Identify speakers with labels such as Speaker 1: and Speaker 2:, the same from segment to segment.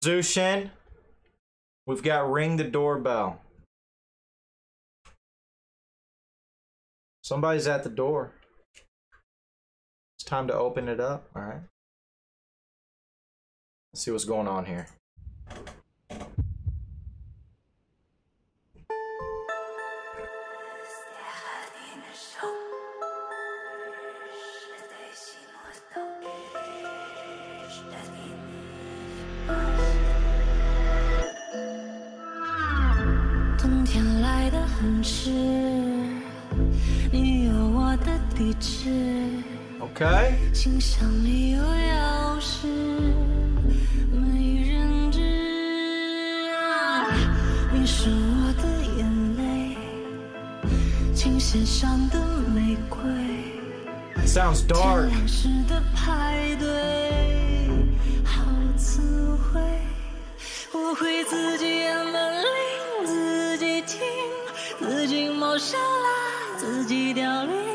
Speaker 1: Zhou Shen, we've got ring the doorbell. Somebody's at the door. It's time to open it up. All right. Let's see what's going on here. Okay.
Speaker 2: 信箱里有钥匙，没人知。你是我的眼泪，琴弦上的玫瑰。
Speaker 1: Sounds dark.
Speaker 2: 天亮时的派对，好词汇。我会自己按门铃，自己听，自己猫下拉，自己凋零。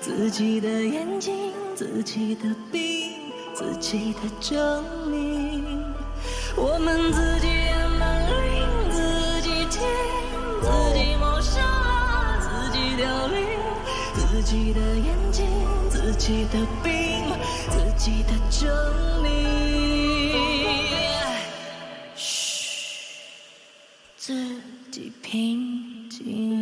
Speaker 2: 自己的眼睛，自己的病，自己的证明。我们自己按门铃，自己听，自己谋杀，自己凋零。自己的眼睛，自己的病，自己的证明。嘘，自己平静。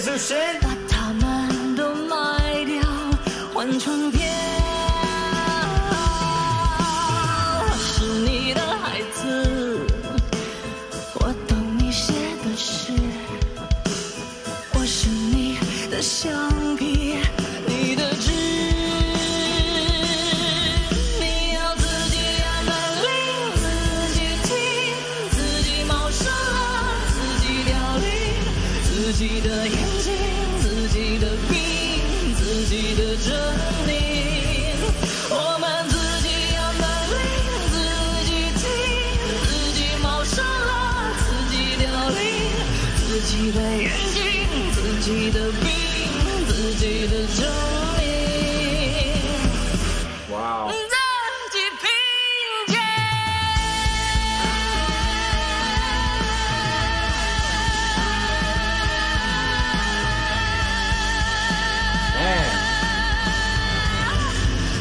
Speaker 1: Zhou Shen
Speaker 2: 把它们都卖掉，换床垫。我是你的孩子，我懂你写的诗。我是你的橡皮，你的纸。你要自己按门铃，自己听，自己冒失了，自己凋零，自己的眼。 自己的病，自己的证明。我们自己按门铃，自己听，自己冒失了，自己凋零。自己的眼睛，自己的病，自己的证明。
Speaker 1: 哇！
Speaker 2: 自己拼接。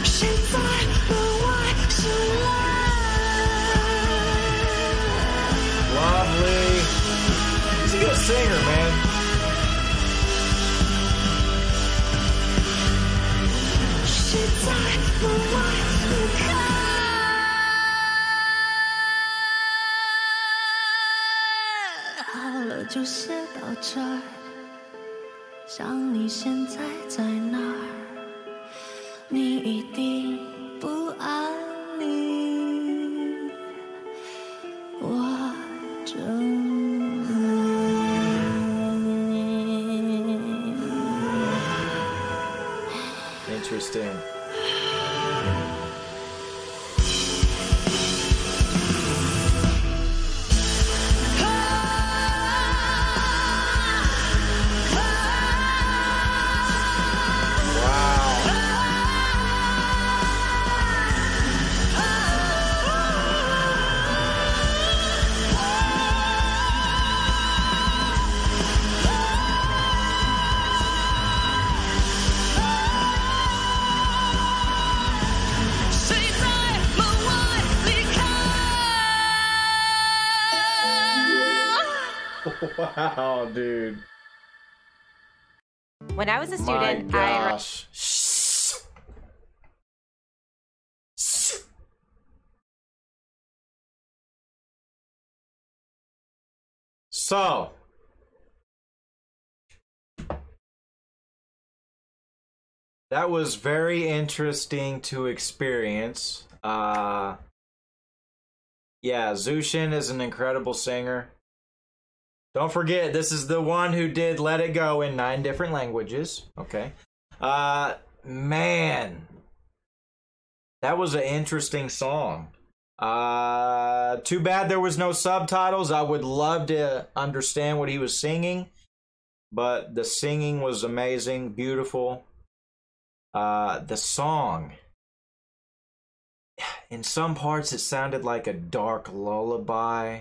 Speaker 2: 谁在门外是爱
Speaker 1: Lovely. He's a good singer, man.
Speaker 2: 谁在门外离开？好了，就写到这儿。想你现在在哪儿？ 你一定不安宁，我证明。
Speaker 1: Interesting. Wow, dude.
Speaker 3: When I was a student,
Speaker 1: My gosh. So That was very interesting to experience. Yeah, Zhou Shen is an incredible singer. Don't forget, this is the one who did Let It Go in 9 different languages. Okay. Man. That was an interesting song. Too bad there was no subtitles. I would love to understand what he was singing. But the singing was amazing, beautiful. The song, in some parts it sounded like a dark lullaby.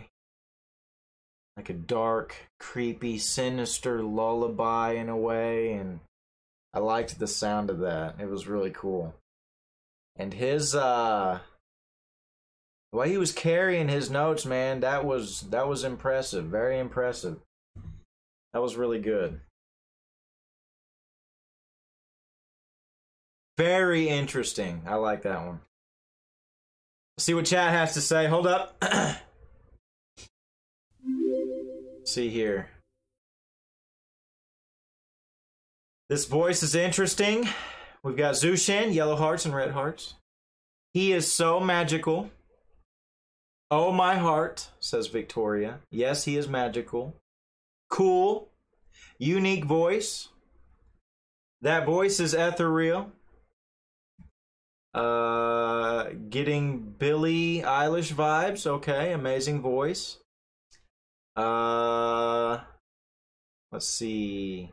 Speaker 1: Like a dark, creepy, sinister lullaby in a way. And I liked the sound of that. It was really cool. And his, the way he was carrying his notes, man, that was impressive. Very impressive. That was really good. Very interesting. I like that one. See what chat has to say. Hold up. See here. This voice is interesting. We've got Zhou Shen, yellow hearts and red hearts. He is so magical. Oh, my heart, says Victoria. Yes, he is magical. Cool. Unique voice. That voice is ethereal. Getting Billie Eilish vibes. Okay, amazing voice. Let's see.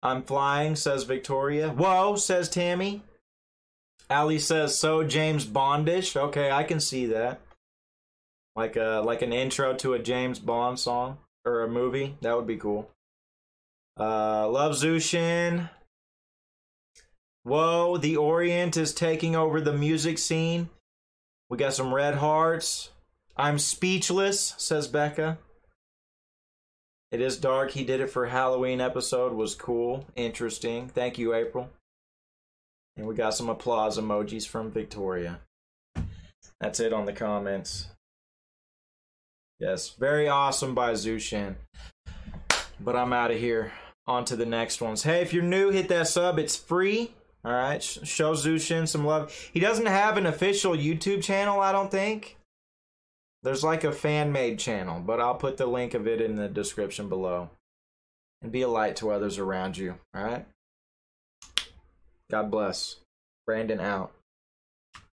Speaker 1: I'm flying, says Victoria. Whoa, says Tammy. Ali says, so James Bondish. Okay, I can see that. Like an intro to a James Bond song or a movie. That would be cool. Love Zhou Shen. Whoa, the Orient is taking over the music scene. We got some red hearts. I'm speechless, says Becca. It is dark. He did it for Halloween episode. Was cool. Interesting. Thank you, April. And we got some applause emojis from Victoria. That's it on the comments. Yes, very awesome by Zhou Shen. But I'm out of here. On to the next ones. Hey, if you're new, hit that sub. It's free. All right, show Zhou Shen some love. He doesn't have an official YouTube channel, I don't think. There's like a fan-made channel, but I'll put the link of it in the description below. And be a light to others around you, all right? God bless. Brandon out.